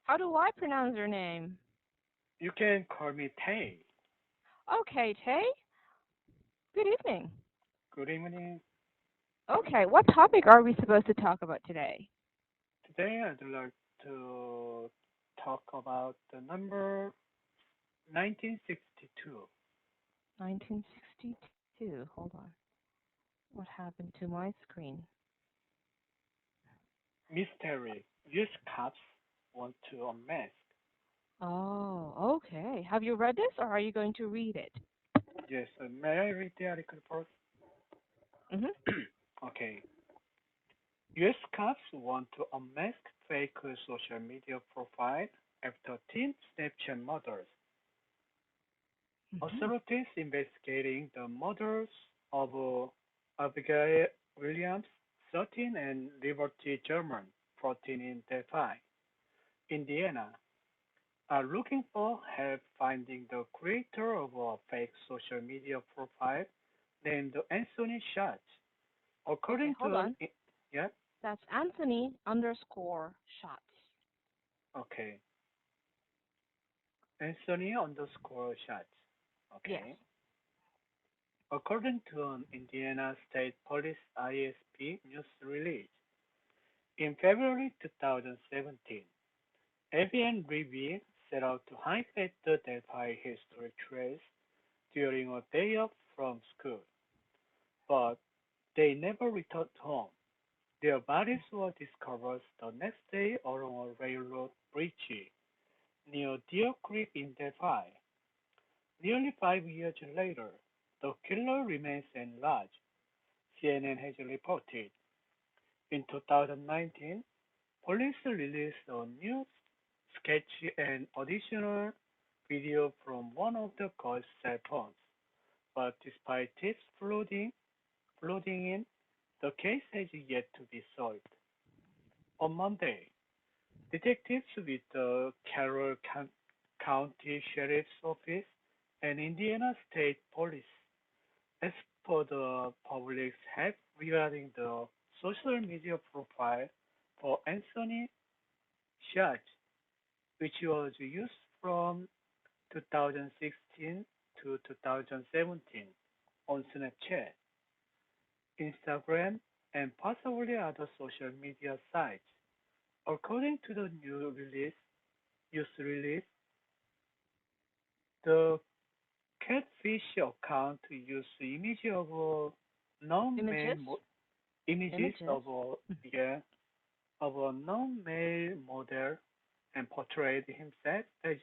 How do I pronounce your name? You can call me Tay. Okay, Tay. Good evening. Good evening. Okay, what topic are we supposed to talk about today? Today I'd like to talk about the number 1962. 1962. Hold on. What happened to my screen? Mystery. US cops want to unmask. Oh, okay. Have you read this or are you going to read it? Yes, may I read the article first? Mhm. Okay. US cops want to unmask fake social media profile after teen Snapchat murders. Mhm. Authorities investigating the murders of Abigail Williams, 13, and Liberty German, 14, in Delphi, Indiana, are looking for help finding the creator of a fake social media profile named Anthony Schatz. Okay, According hold to an on. yeah, That's Anthony underscore shots. okay, Anthony underscore Schatz. Yes. Okay. According to an Indiana State Police ISP news release, in February 2017, Abby and Libby set out to hike at the Delphi History Trails during a day off from school, but they never returned home. Their bodies were discovered the next day along a railroad bridge near Deer Creek in Delphi. Nearly 5 years later, the killer remains at large, CNN has reported. In 2019, police released a new sketch and additional video from one of the girls' cell phones, but despite tips flooding in, the case has yet to be solved. On Monday, detectives with the Carroll County Sheriff's Office and Indiana State Police asked for the public's help regarding the social media profile for Anthony Schatz, which was used from 2016 to 2017 on Snapchat, Instagram, and possibly other social media sites. According to the news release, the catfish account used known male Images? mo- images Images? yeah, of a known male model and portrayed himself as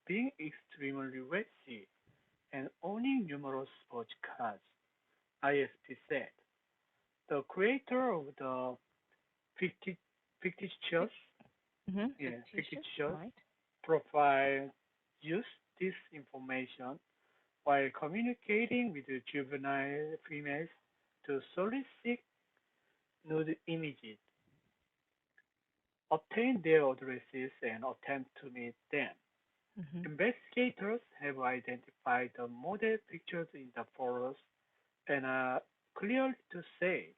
being extremely wealthy and owning numerous sports cars, ISP said. The creator of the ficti- fictitious, Fictitious, fictitious right? profile used this information while communicating with the juvenile females to solicit nude images, obtain their addresses, and attempt to meet them. Mhm. Investigators have identified the model pictured in the photos and are clear to say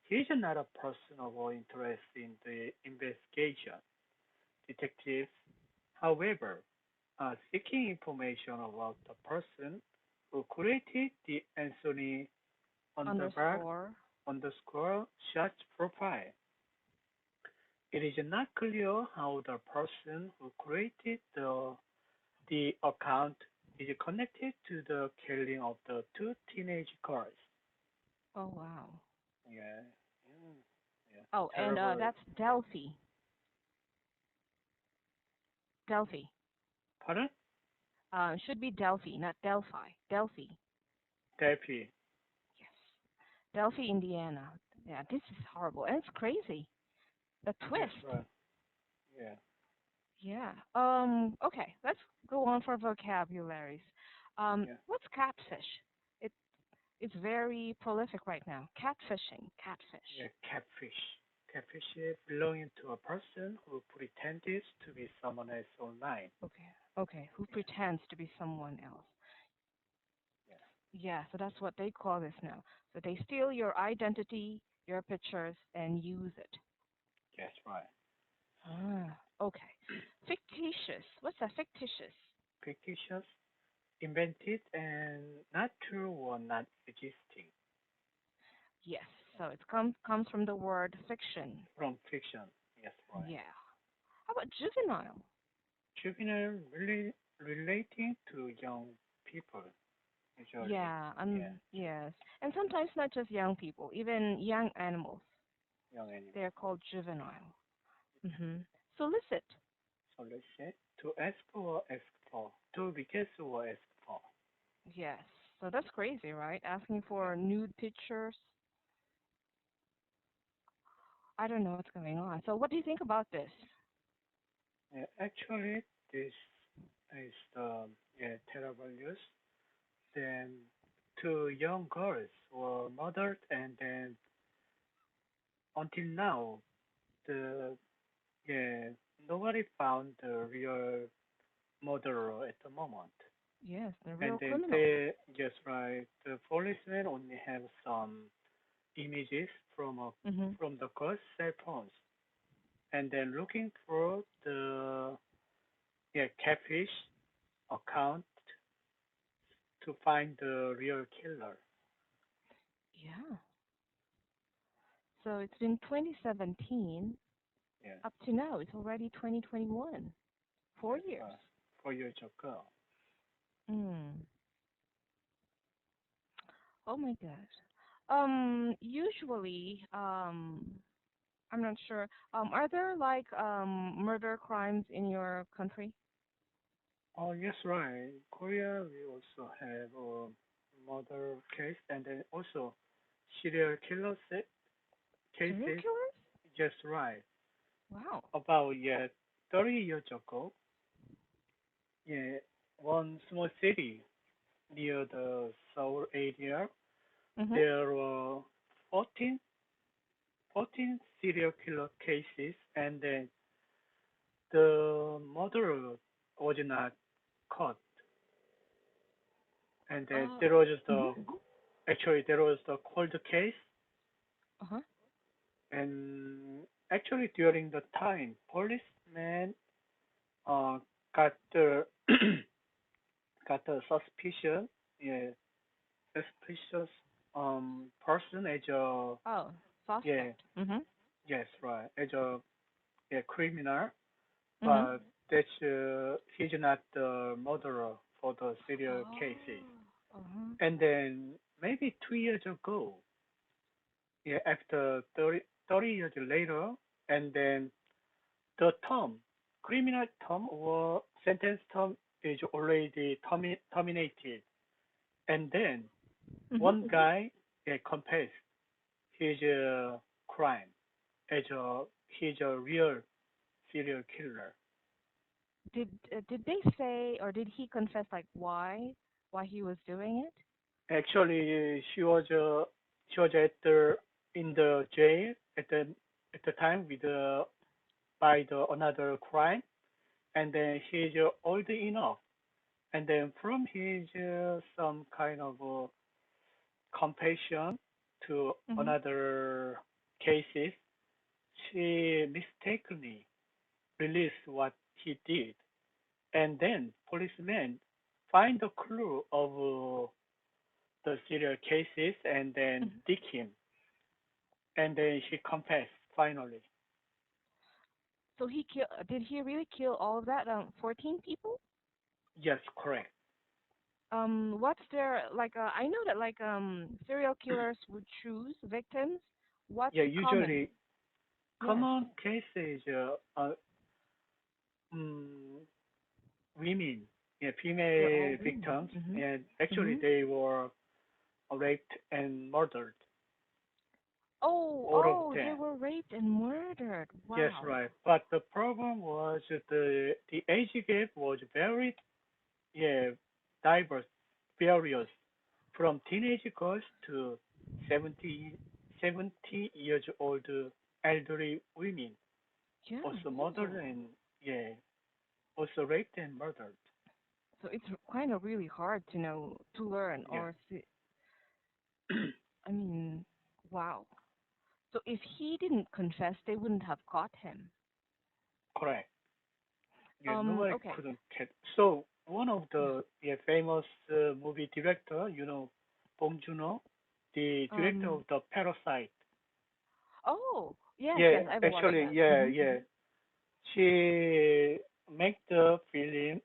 he is not a person of interest in the investigation. Detectives, however, are seeking information about the person who created the Anthony Underberg Underscore. underscore Schatz profile. It is not clear how the person who created the account is connected to the killing of the two teenage girls. Oh, wow. Yeah, yeah, yeah. Oh, and Terrible. that's Delphi. Delphi. Pardon? Should be Delphi, not Delphi. Delphi. Delphi. Yes. Delphi, Indiana. Yeah, this is horrible. And it's crazy. The Yes, twist. right. Yeah, Yeah. Okay, let's go on for vocabularies. yeah, What's catfish? It it's very prolific right now. Catfishing. Catfish. yeah. Catfish. Catfish is belonging to a person who pretends to be someone else online. Okay. Okay. Who Yeah, pretends to be someone else? yeah. Yeah, so that's what they call this now. So they steal your identity, your pictures, and use it. Yes, right. Ah. Okay. Fictitious. What's that? Fictitious. fictitious, invented, and not true or not existing Yes. So it comes from the word fiction. from fiction. Yes, right. Yeah. How about juvenile? Juvenile really relating to young people usually. Yeah. Yeah, Yes. And sometimes not just young people, even young animals. young They're animals. called juvenile. Solicit. So let's say to ask for or ask for, to request or ask for. Yes. So that's crazy, right? Asking Yeah. for nude pictures. I don't know what's going on. So what do you think about this? Yeah, actually, this is yeah, terrible news. Then two young girls were murdered, and then until now, the yeah, nobody found the real murderer at the moment. Yes, the And real then criminal. they just right, the policemen only have some images Mhm. from the girls' cell phones, and then looking for the yeah catfish account to find the real killer. Yeah. So it's been 2017 Yes, up to now. It's already 2021. 4 years. 4 years ago. Mm. Oh my gosh. Usually, I'm not sure. Are there like murder crimes in your country? Oh, yes, right. Korea, we also have a murder case and then also serial killer Serial cases. killers? Just right. Wow. About yeah, 30 years ago, yeah, one small city near the Seoul area, Mhm. there were 14, 14 serial killer cases, and then the murderer was not caught. And then there was Mhm. there was the cold case, Uh-huh. and actually during the time, policemen uh got the got the suspicion, yeah, suspicious person as a Oh, yeah, suspect. Mhm. yes, right, as a yeah criminal, Mhm. but that's he's not the murderer for the serial cases. Oh. Uh-huh. And then maybe 2 years ago, yeah, after 30 years later, and then the term, criminal term or sentence term is already terminated. And then Mhm. one guy confessed his crime as he's a real serial killer. Did they say or did he confess like why he was doing it? Actually, she was at the in the jail at the time with by the another crime, and then he's old enough, and then from his some kind of compassion to Mhm. another cases, she mistakenly released what he did, and then policemen find the clue of the serial cases and then Mhm. dig him, and then she confessed finally. So did he really kill all of that 14 people? Yes, correct. What's their like I know that like serial killers would choose victims. What's Yeah, common? usually Yes, common cases mm, women, yeah, they're all female women. victims, Mhm. and actually Mhm. they were raped and murdered, Oh, all of oh, they them. were raped and murdered. Yes, Wow. right. But the problem was the age gap was very yeah diverse, various, from teenage girls to 70 70 years old elderly women, Yeah. also murdered So and yeah, also raped and murdered. so it's kind of really hard to know to learn Yeah, or see. I mean, wow. So if he didn't confess, they wouldn't have caught him. correct. Yeah, nobody Okay. couldn't catch. So one of Yeah. the famous movie director, Bong Joon-ho, the director Um. of the Parasite. Oh, yes, Yeah, yes. I've watched actually, that. yeah, Mhm. yeah. She make the film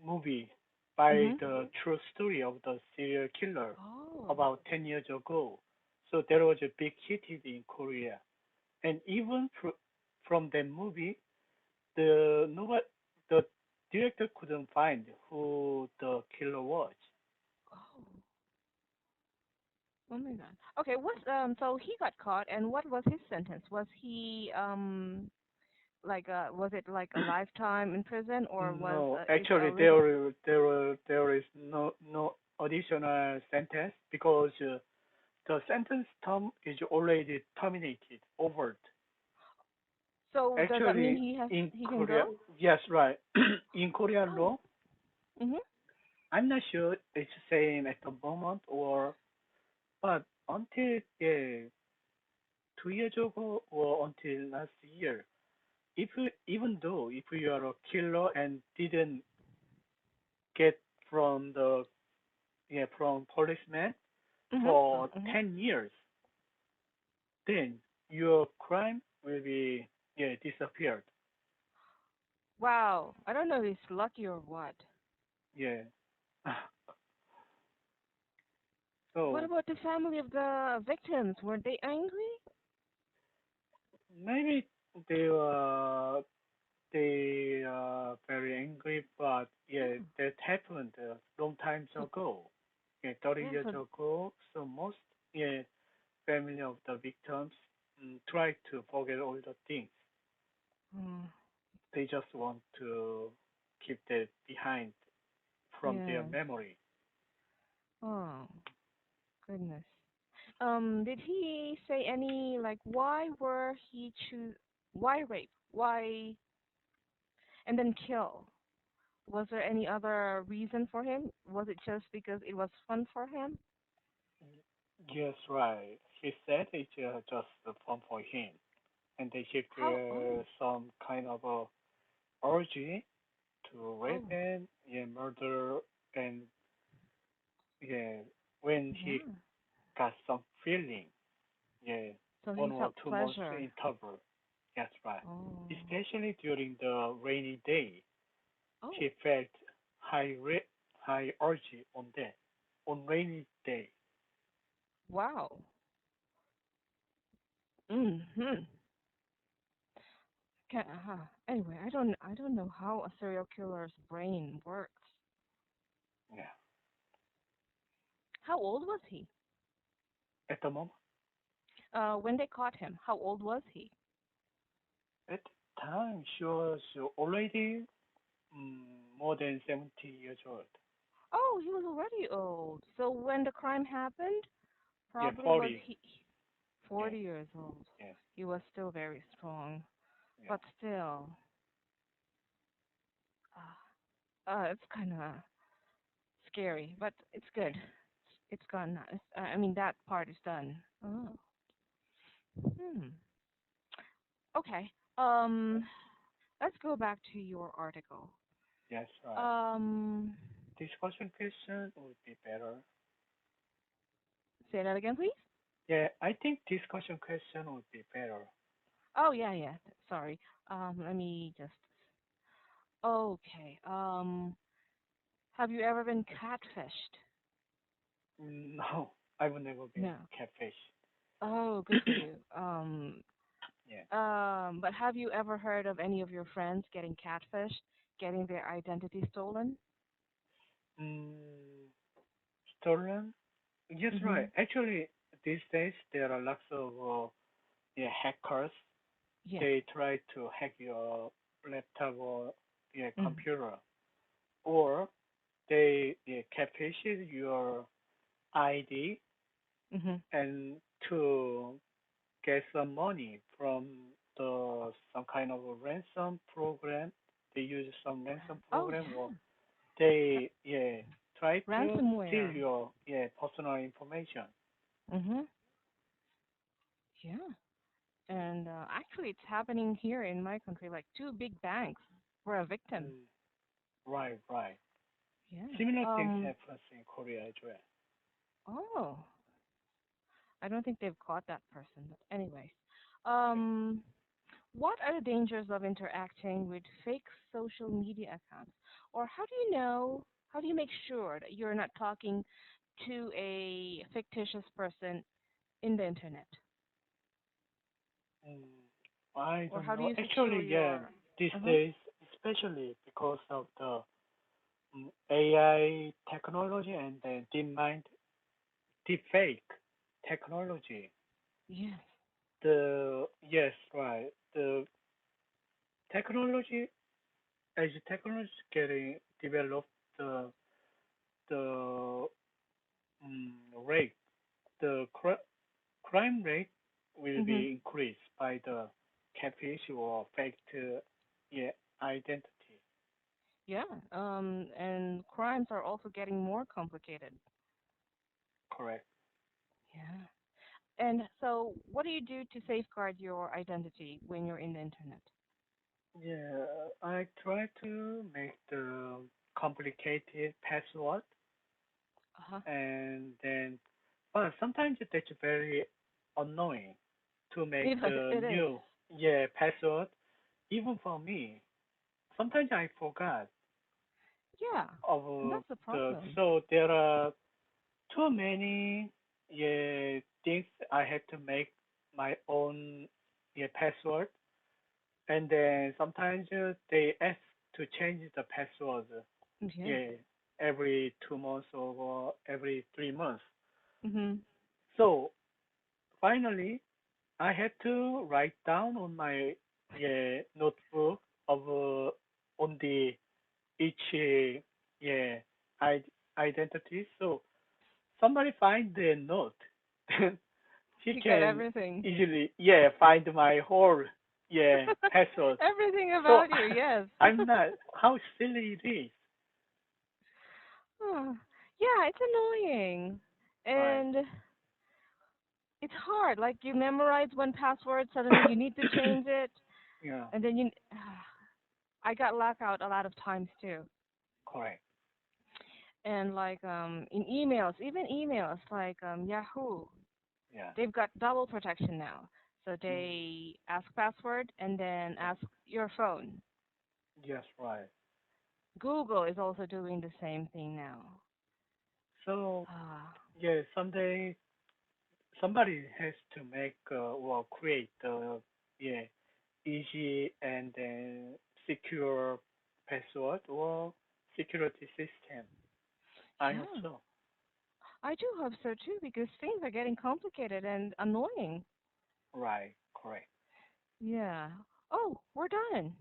movie by Mhm. the true story of the serial killer Oh. about 10 years ago. So there was a big hit in Korea. And even from that movie, nobody, the director couldn't find who the killer was. Oh. Oh my God. Okay. So he got caught, and what was his sentence? Was he was it like a lifetime in prison, or was No, is a actually little? there is no additional sentence because the sentence term is already terminated, over. So does that mean Actually, in he can Korea, go? yes, right. In Korean Oh. law, Mhm. I'm not sure it's same at the moment but until 2 years ago or until last year, even though if you are a killer and didn't get from the from policeman Mhm. for Mhm. 10 years, then your crime will be disappeared. Wow. I don't know if he's lucky or what. Yeah. What So about the family of the victims? Were they angry? maybe they were they are very angry, but yeah, Oh. that happened a long time So ago. Yeah, 30 yeah. years So. ago. So most family of the victims try to forget all the things. Mm, They just want to keep that behind from their yes. memory. Oh goodness. Did he say any like why rape? Why and then kill? Was there any other reason for him? Was it just because it was fun for him? Yes, right. He said it's just fun for him, and he How? Oh. feel some kind of a urge to rape Oh. and murder, and yeah, when he Yeah. got some feeling, yeah, So he 1 or felt 2 months pleasure. interval. That's right. Oh. Especially during the rainy day, Oh. he felt high urge on that on rainy day. Wow. Mhm. Anyway, I don't know how a serial killer's brain works. Yeah. How old was he? At the moment, When they caught him, how old was he? at the time, she was already more than 70 years old. Oh, he was already old. So when the crime happened, Yeah, probably was 40. he Yeah, 40 years old. yeah, He was still very strong, yeah. but still, it's kind of scary, but it's good. It's gone. I mean, that part is done. Oh. Hmm. Okay. Yes, Let's go back to your article. yes, right. Um, Discussion question would be better. say that again, please. Yeah, I think discussion question would be better. Oh, yeah, yeah. Sorry. Let me just. Okay. Have you ever been catfished? No, I would never be No. catfish. Oh, good for you. Yeah. But have you ever heard of any of your friends getting catfished, getting their identity stolen? Mm, stolen? Yes, right. Mhm. Actually, these days there are lots of hackers. Yeah. They try to hack your laptop or Mm. computer, or they catfish your ID Mhm. and to get some money from the some kind of a ransom program. They use some ransom Oh program, or yeah. they try to steal Ransomware. your personal information. Mhm. Yeah. And actually, it's happening here in my country. Like two big banks. were a victim. Mm, right, right. Yeah. Similar things happen in Korea as well. Oh, I don't think they've caught that person. But anyways, Okay. um, what are the dangers of interacting with fake social media accounts? Or how do you know, how do you make sure that you're not talking to a fictitious person in the internet? Mm, I Or don't how do know. you secure Actually, yeah, your. these Uh-huh. days, especially because of the AI technology and the deepfake technology. Yes. The yes, right. The technology as the technology is getting developed, the rate, the crime rate will Mhm. be increased by the catfish or fake yeah, identity. Yeah. And crimes are also getting more complicated. Correct. Yeah. And so, what do you do to safeguard your identity when you're in the internet? Yeah, I try to make the complicated password Uh-huh. and then, but sometimes it's very annoying to make the It is. new, yeah, password, even for me. Sometimes I forgot Yeah. of And that's the problem. so there are too many, yeah, things I had to make my own, yeah, password. And then sometimes they ask to change the password, Yeah. yeah, every 2 months or every 3 months. Mhm. So finally, I had to write down on my, yeah, notebook of on the each, yeah, identity. So somebody find the note, he You got can everything. easily, yeah, find my whole, yeah, password. Everything So about you, yes. I'm not, how silly it is. Oh, yeah, it's annoying. Right. And it's hard. Like you memorize one password, suddenly you need to change it, Yeah, and then you I got locked out a lot of times too. correct. And like in emails, even emails like Yahoo, Yeah. they've got double protection now. So Mm, they ask password and then yeah. ask your phone. Yes, right. Google is also doing the same thing now. So, Ah, yeah, someday somebody has to make or create yeah, easy and then secure password or security system. I hope yeah. so. I do hope so too because things are getting complicated and annoying. Right, correct. Yeah. Oh, we're done.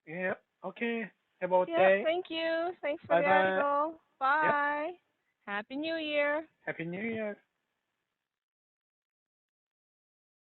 Yeah, okay. Have a good Yep. day. Thank you. Thanks for Bye the bye. article. Yep. Bye. Happy New Year. Happy New Year.